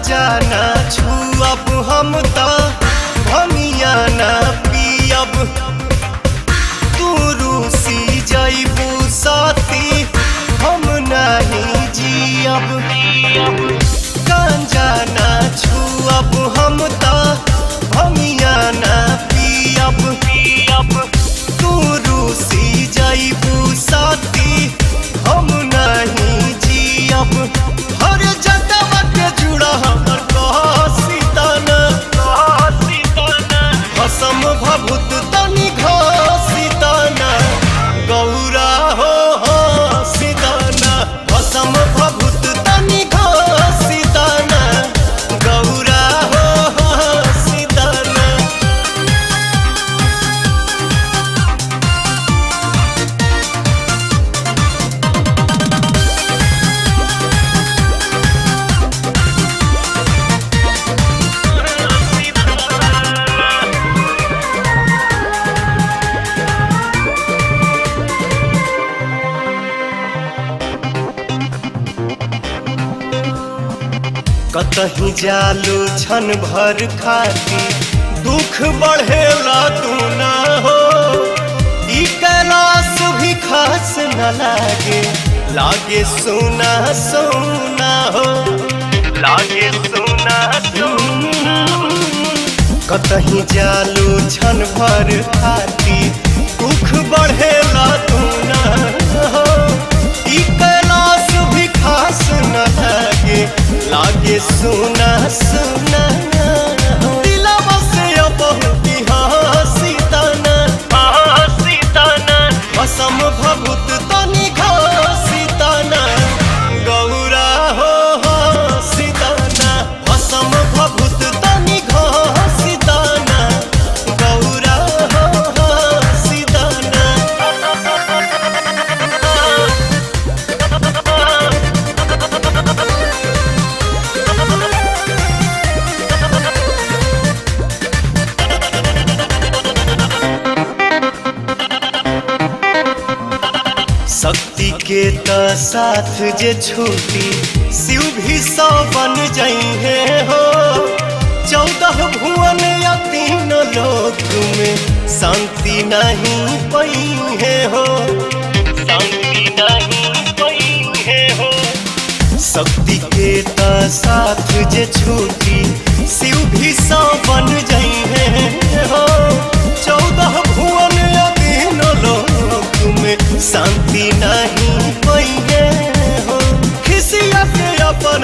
जाना छुअब हम तो भमिया ना पियब तू रूसी जइबू साथी हम नहीं जियब गांजा ना छुअब हम तो भमिया ना पियब तू रूसी जइबू साथी हम नहीं जियब हर जगह के जुड़ा हमर भसम भभूत तनि घसीतना गौरा हो सीताना भसम भभूत तनि घसीतना गौरा हो सीताना। कतही जालू छन भर खाती दुख बढ़ेला तू ना हो ई कैलाश भी खास न लागे सोना सोना हो लागे सोना सोना कतही जालू छन भर खाती दुख बढ़ेला तू ना हो ई कैलाश भी खास न लागे सोना सोना दिलवा से बहुती सीताना भसम भभूत तनि घसीतना गौरा हो सीताना भसम भभूत तनि घसीतना गौरा हो सीताना। शक्ति के तो साथ जे छूटी शिव भी 100 बन जाइए हो 14 भुवन या 3 लोक में शांति नहीं पाइए हो शांति नहीं पाइए हो। शक्ति के तो साथ जे छूटी शिव भी 100 बन जाइए हो 14 भुवन या 3 लोक में शांति नहीं पाइए हो खिसिया के अपन